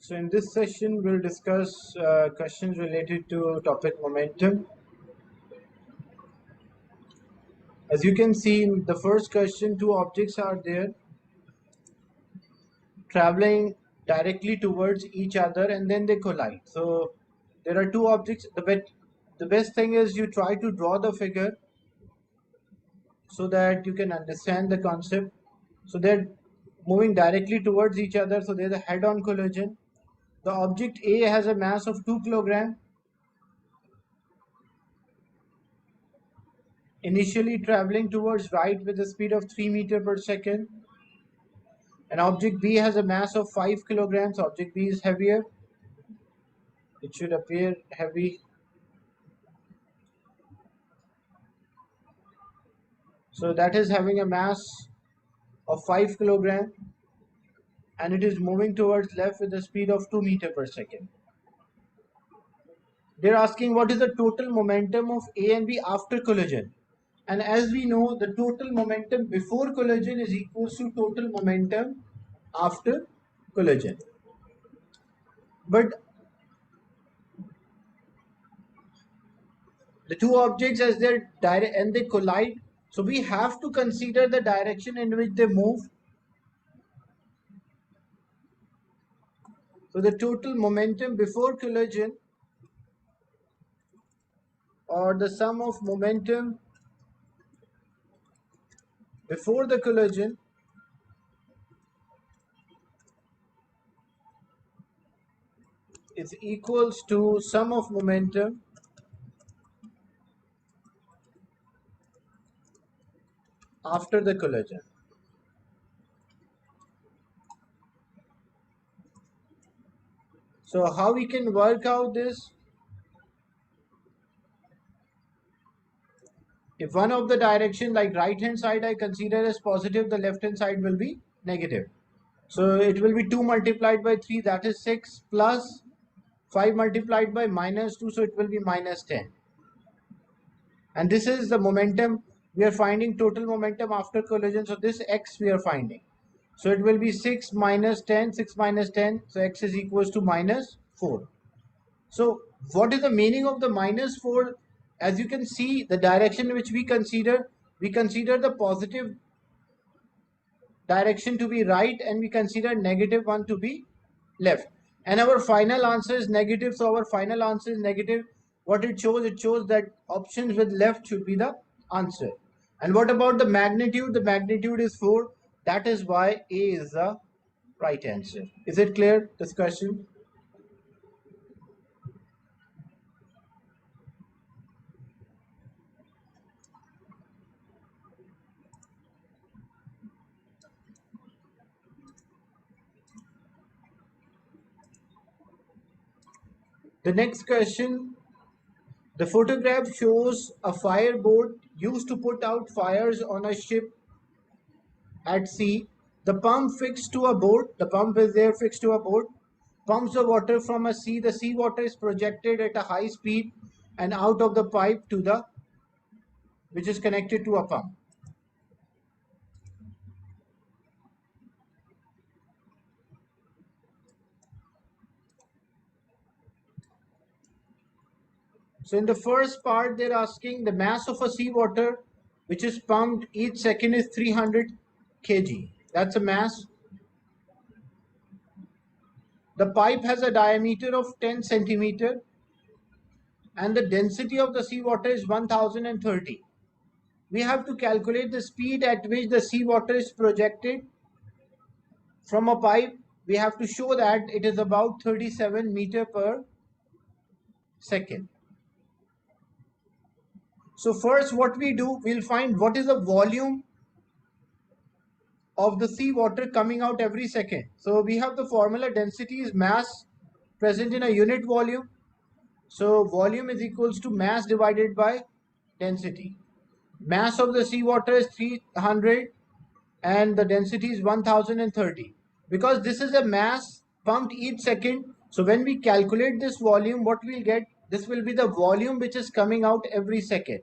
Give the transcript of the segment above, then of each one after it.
So in this session, we'll discuss questions related to topic momentum. As you can see in the first question, two objects are there traveling directly towards each other and then they collide. So there are two objects. The best thing is you try to draw the figure so that you can understand the concept. So they're moving directly towards each other. So there's a head-on collision. The object A has a mass of 2 kilograms. Initially traveling towards right with a speed of 3 meters per second. And object B has a mass of 5 kilograms. Object B is heavier. It should appear heavy. So that is having a mass of 5 kilograms and it is moving towards left with a speed of 2 meters per second. They're asking what is the total momentum of A and B after collision. And as we know, the total momentum before collision is equals to total momentum after collision. But the two objects as they're direct and they collide, so we have to consider the direction in which they move. So the total momentum before collision or the sum of momentum before the collision is equals to sum of momentum after the collision. So how we can work out this? If one of the direction like right hand side I consider as positive, the left hand side will be negative. So it will be 2 multiplied by 3, that is 6, plus 5 multiplied by minus 2, so it will be minus 10. And this is the momentum we are finding, total momentum after collision. So this x we are finding. So it will be 6 minus 10, 6 minus 10. So x is equals to minus 4. So what is the meaning of the minus 4? As you can see, the direction which we consider the positive direction to be right and we consider negative one to be left. And our final answer is negative. So our final answer is negative. What it shows? It shows that options with left should be the answer. And what about the magnitude? The magnitude is 4. That is why A is the right answer. Is it clear? Discussion? The next question. The photograph shows a fireboat used to put out fires on a ship at sea. The pump fixed to a boat, the pump is there fixed to a boat, pumps the water from a sea. The seawater is projected at a high speed and out of the pipe to the, which is connected to a pump. So in the first part, they're asking the mass of a seawater which is pumped each second is 300 kg. That's a mass. The pipe has a diameter of 10 centimeter and the density of the seawater is 1030. We have to calculate the speed at which the seawater is projected from a pipe. We have to show that it is about 37 meter per second. So first what we do, we'll find what is the volume of the seawater coming out every second. So we have the formula, density is mass present in a unit volume. So volume is equals to mass divided by density. Mass of the seawater is 300 and the density is 1030. Because this is a mass pumped each second, so when we calculate this volume, what we'll get, this will be the volume which is coming out every second.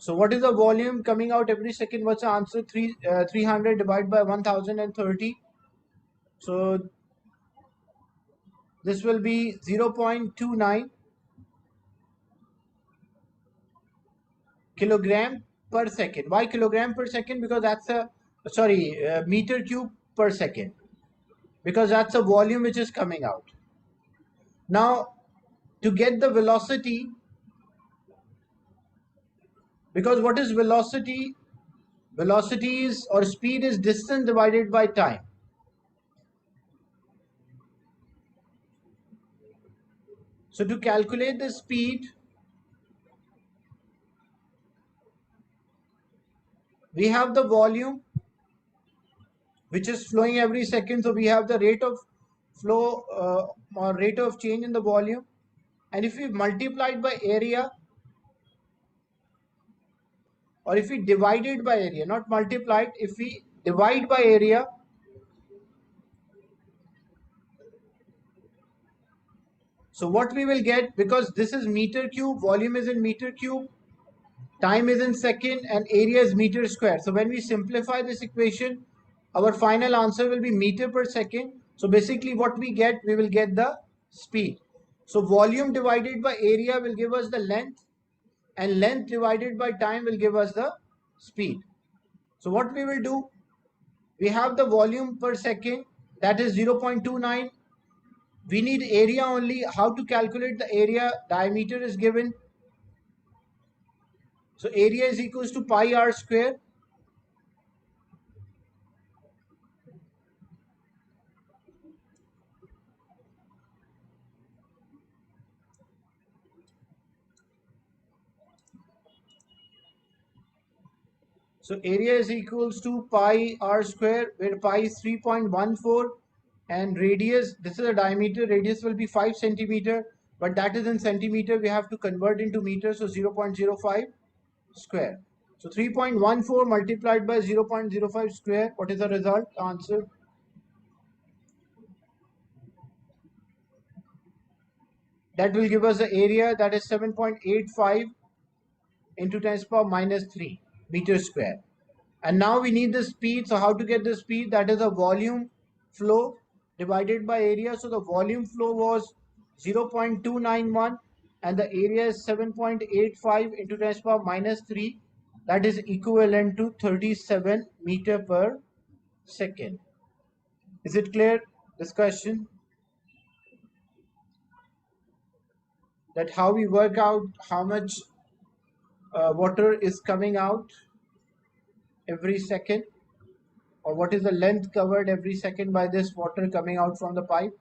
So what is the volume coming out every second? What's the answer? 300 divided by 1030. So this will be 0.29 kilogram per second. Why kilogram per second? Because that's a, sorry, meter cube per second. Because that's a volume which is coming out. Now, to get the velocity, because what is velocity? Velocity is, or speed is, distance divided by time. So to calculate the speed, we have the volume which is flowing every second. So we have the rate of flow or rate of change in the volume. And if we multiply it by area, or if we divide it by area, not multiply it, if we divide by area, so what we will get, because this is meter cube, volume is in meter cube, time is in second, and area is meter square. So when we simplify this equation, our final answer will be meter per second. So basically what we get, we will get the speed. So volume divided by area will give us the length, and length divided by time will give us the speed. So what we will do, we have the volume per second, that is 0.29. We need area only. How to calculate the area? Diameter is given. So area is equals to pi r square. So area is equals to pi r square, where pi is 3.14, and radius, this is a diameter, radius will be 5 centimeter, but that is in centimeter, we have to convert into meter, so 0.05 square. So 3.14 multiplied by 0.05 square, what is the result? Answer. That will give us the area, that is 7.85 into 10 to the power minus 3 meters square. And now we need the speed. So how to get the speed? That is a volume flow divided by area. So the volume flow was 0.291 and the area is 7.85 into 10 to the power minus 3. That is equivalent to 37 meter per second. Is it clear, this question? That how we work out how much water is coming out every second, or what is the length covered every second by this water coming out from the pipe?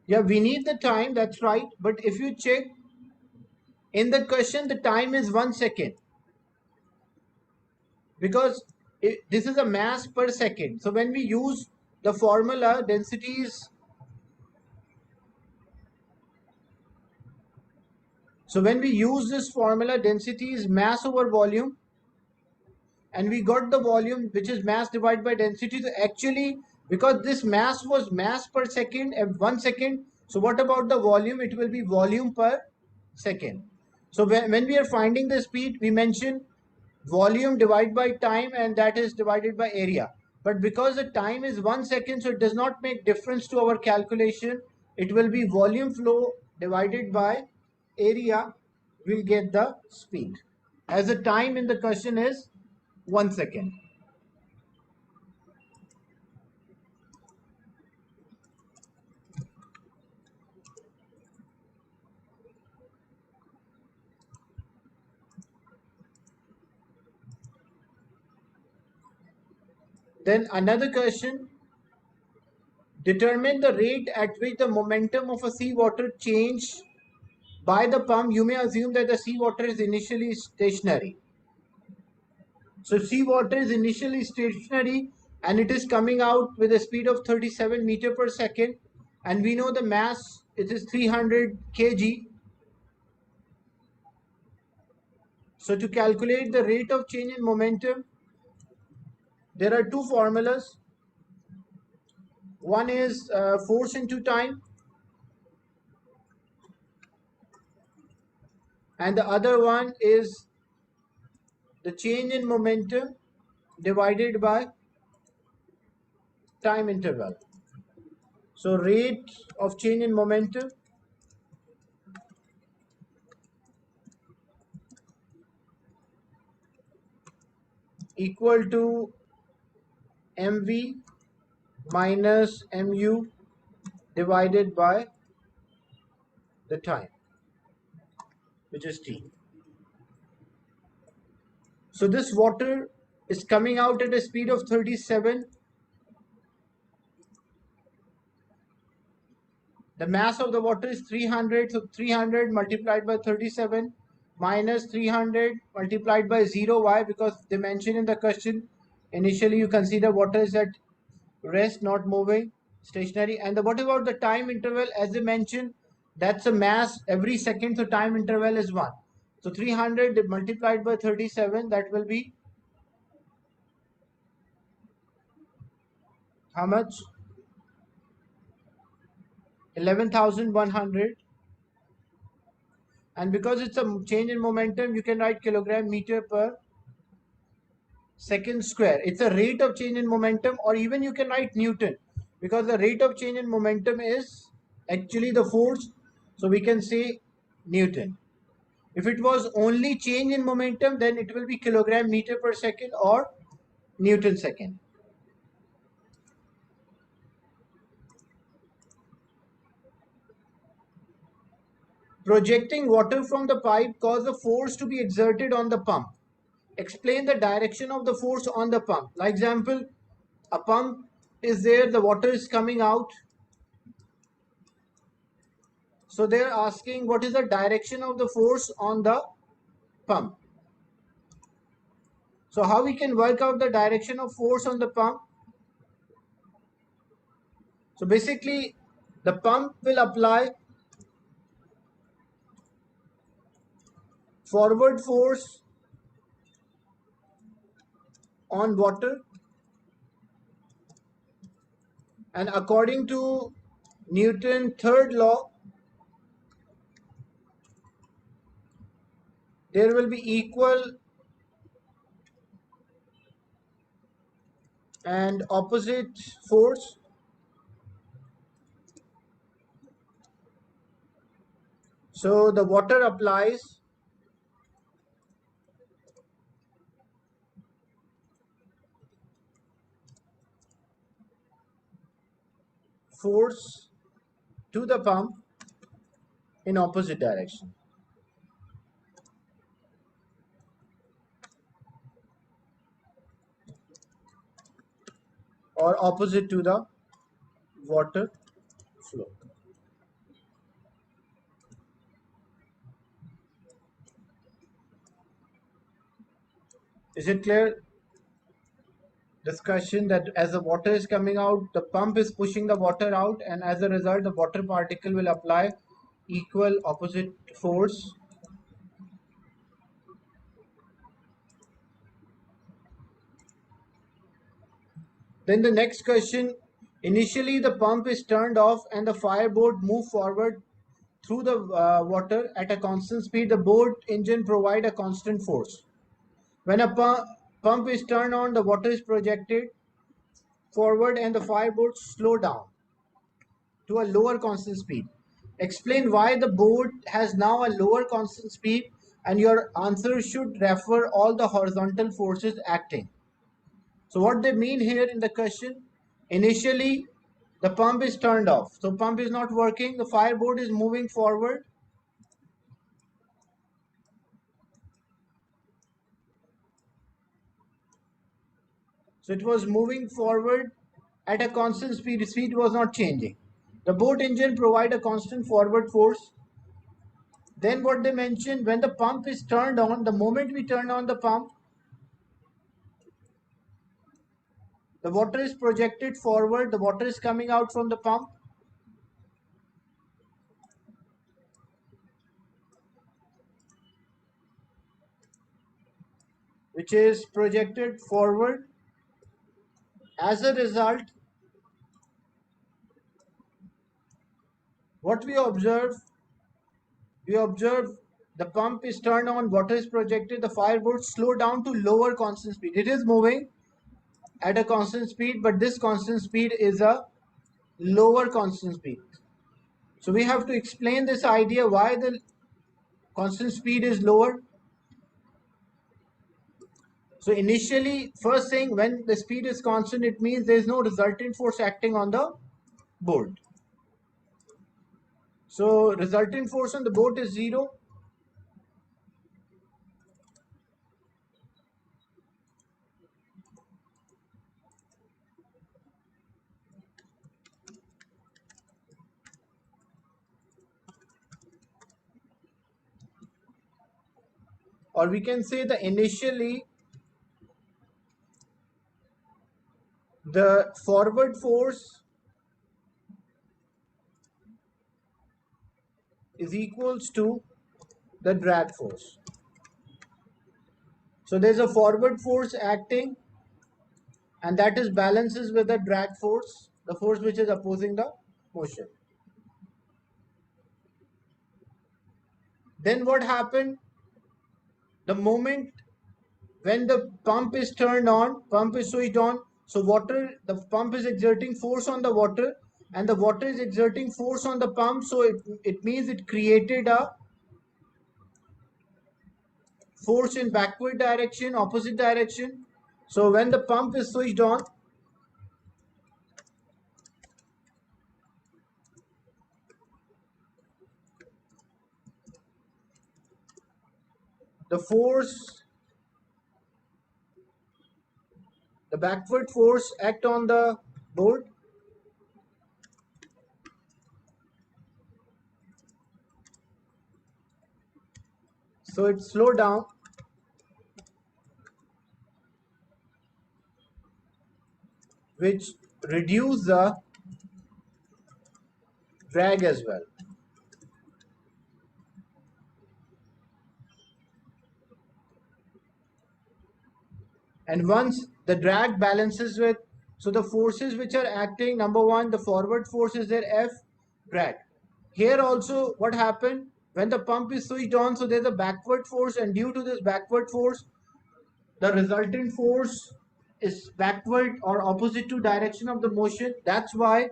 Yeah, we need the time, that's right. But if you check in the question, the time is 1 second, because this is a mass per second. So when we use the formula densities, so when we use this formula density is mass over volume, and we got the volume which is mass divided by density. So actually, because this mass was mass per second and 1 second, so what about the volume? It will be volume per second. So when we are finding the speed, we mention volume divided by time, and that is divided by area. But because the time is 1 second, so it does not make difference to our calculation. It will be volume flow divided by area, we'll get the speed, as the time in the question is 1 second. Then another question, determine the rate at which the momentum of a seawater change by the pump. You may assume that the seawater is initially stationary. So seawater is initially stationary and it is coming out with a speed of 37 meter per second, and we know the mass, it is 300 kg. So to calculate the rate of change in momentum, there are two formulas. One is force into time, and the other one is the change in momentum divided by time interval. So rate of change in momentum equal to mv minus mu divided by the time, which is t. So this water is coming out at a speed of 37. The mass of the water is 300, so 300 multiplied by 37 minus 300 multiplied by 0. Why? Because they mentioned in the question, initially you consider water is at rest, not moving, stationary. And what about the time interval? As they mentioned, that's a mass every second, so time interval is 1. So 300 multiplied by 37, that will be how much? 11,100. And because it's a change in momentum, you can write kilogram meter per second square. It's a rate of change in momentum, or even you can write Newton, because the rate of change in momentum is actually the force. So we can say Newton. If it was only change in momentum, then it will be kilogram meter per second or Newton second. Projecting water from the pipe causes a force to be exerted on the pump. Explain the direction of the force on the pump. Like example, a pump is there, the water is coming out. So they're asking what is the direction of the force on the pump. So how we can work out the direction of force on the pump? So basically the pump will apply forward force on water, and according to Newton's third law, there will be equal and opposite force. So the water applies force to the pump in opposite direction, or opposite to the water flow. Is it clear? Discussion that as the water is coming out, the pump is pushing the water out, and as a result, the water particle will apply equal opposite force. Then the next question, initially the pump is turned off and the fireboard move forward through the water at a constant speed. The boat engine provide a constant force. When a pump is turned on, the water is projected forward and the fireboard slow down to a lower constant speed. Explain why the boat has now a lower constant speed, and your answer should refer all the horizontal forces acting. So what they mean here in the question, initially the pump is turned off. So pump is not working, the fireboard is moving forward. So it was moving forward at a constant speed. Speed was not changing. The boat engine provide a constant forward force. Then what they mentioned, when the pump is turned on, the moment we turn on the pump, the water is projected forward, the water is coming out from the pump. Which is projected forward As a result, what we observe the pump is turned on, water is projected, the fire would slow down to lower constant speed. It is moving at a constant speed, but this constant speed is a lower constant speed. So we have to explain this idea why the constant speed is lower. So initially, first thing, when the speed is constant, it means there is no resultant force acting on the board. So resultant force on the board is zero. Or we can say the initially the forward force is equals to the drag force. So there's a forward force acting, and that is balances with the drag force, the force which is opposing the motion. Then what happened? The moment when the pump is turned on, pump is switched on, so the pump is exerting force on the water, and the water is exerting force on the pump, so it means it created a force in backward direction, opposite direction. So when the pump is switched on, the force, the backward force act on the board, so it slow down, which reduce the drag as well. And once the drag balances with, so the forces which are acting, number one, the forward force is there, F, drag. Here also what happened, when the pump is switched on, so there's a backward force, and due to this backward force, the resultant force is backward or opposite to direction of the motion. That's why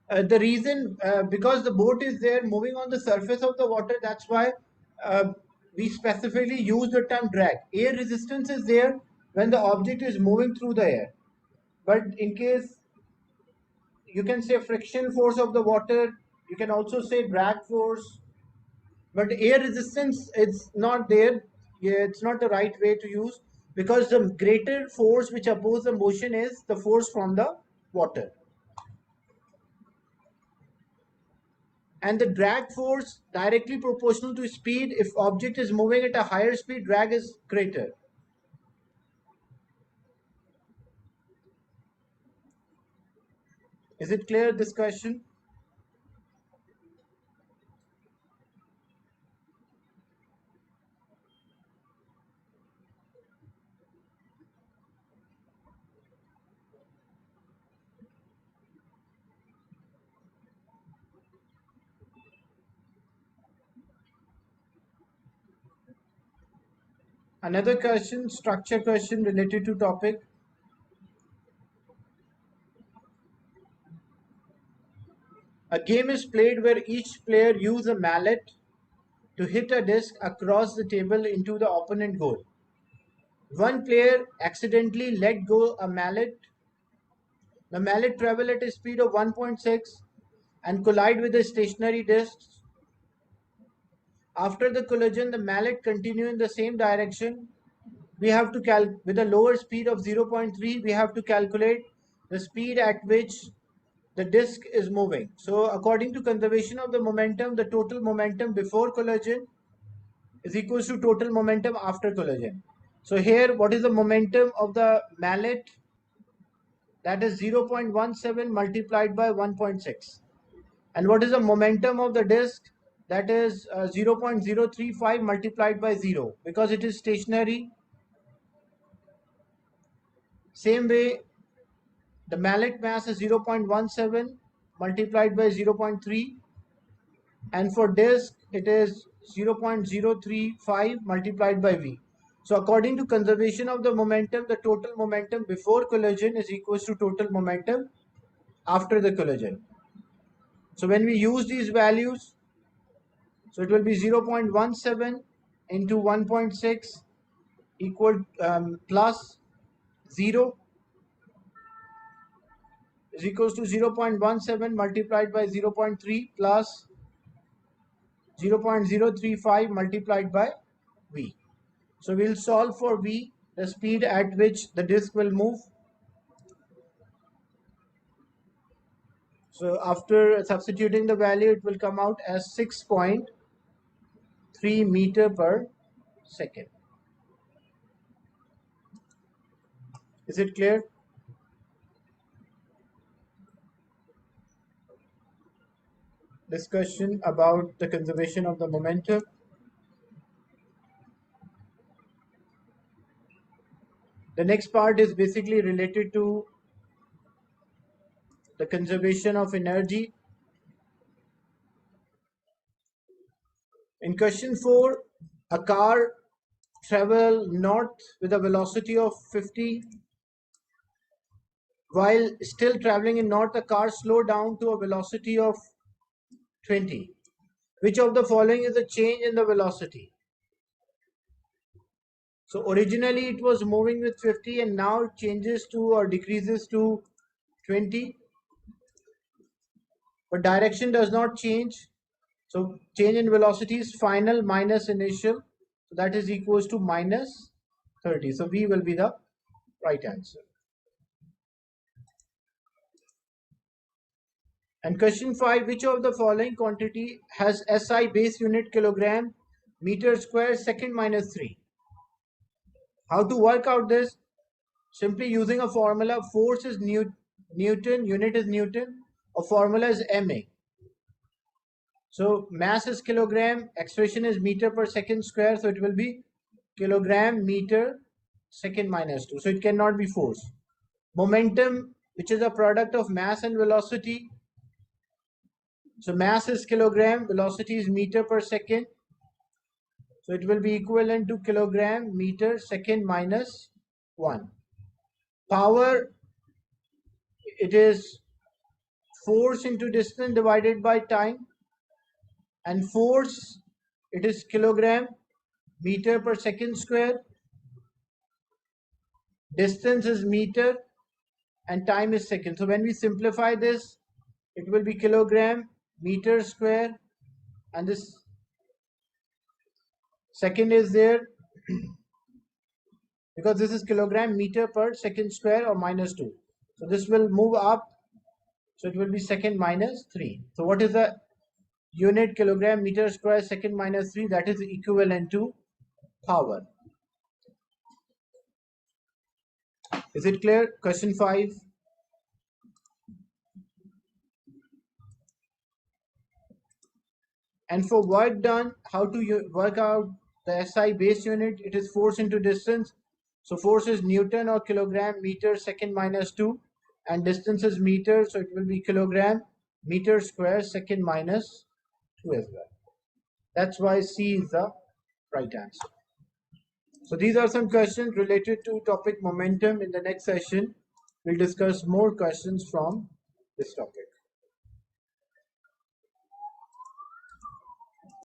the reason, because the boat is there moving on the surface of the water, that's why uh, we specifically use the term drag. Air resistance is there when the object is moving through the air, but in case, you can say friction force of the water, you can also say drag force, but air resistance, it's not there. Yeah, it's not the right way to use, because the greater force which opposes the motion is the force from the water. And the drag force directly proportional to speed. If object is moving at a higher speed, drag is greater. Is it clear, this question? Another question, structure question related to topic. A game is played where each player uses a mallet to hit a disc across the table into the opponent goal. One player accidentally let go a mallet. The mallet travel at a speed of 1.6 and collide with a stationary disc. After the collision, the mallet continue in the same direction. We have to with a lower speed of 0.3, we have to calculate the speed at which the disk is moving. So according to conservation of the momentum, the total momentum before collision is equals to total momentum after collision. So here, what is the momentum of the mallet? That is 0.17 multiplied by 1.6. And what is the momentum of the disk? That is 0.035 multiplied by 0, because it is stationary. Same way, the mallet mass is 0.17 multiplied by 0.3, and for disk it is 0.035 multiplied by V. So according to conservation of the momentum, the total momentum before collision is equals to total momentum after the collision. So when we use these values, so it will be 0.17 into 1.6 equal plus 0 is equals to 0.17 multiplied by 0.3 plus 0.035 multiplied by V. So we'll solve for V, the speed at which the disk will move. So after substituting the value, it will come out as 6.3 meter per second. Is it clear? Discussion about the conservation of the momentum. The next part is basically related to the conservation of energy. In question 4, a car travel north with a velocity of 50. While still traveling in north, the car slowed down to a velocity of 20. Which of the following is a change in the velocity? So originally it was moving with 50 and now it changes to or decreases to 20. But direction does not change. So change in velocity is final minus initial. So that is equals to minus 30. So V will be the right answer. And question 5, which of the following quantity has SI base unit kilogram meter square second minus 3? How to work out this? Simply using a formula. Force is Newton, unit is Newton, a formula is MA. So mass is kilogram, expression is meter per second square, so it will be kilogram meter second minus 2. So it cannot be force. Momentum, which is a product of mass and velocity. So mass is kilogram, velocity is meter per second. So it will be equivalent to kilogram meter second minus 1. Power, it is force into distance divided by time, and force, it is kilogram meter per second square, distance is meter, and time is second. So when we simplify this, it will be kilogram meter square, and this second is there because this is kilogram meter per second square or minus 2. So this will move up, so it will be second minus 3. So what is the unit kilogram meter square second minus 3? That is equivalent to power. Is it clear? Question 5. And for work done, how to work out the SI base unit? It is force into distance. So force is Newton or kilogram meter second minus 2, and distance is meter, so it will be kilogram meter square second minus 2 as well. That's why C is the right answer. So these are some questions related to topic momentum. In the next session, we'll discuss more questions from this topic.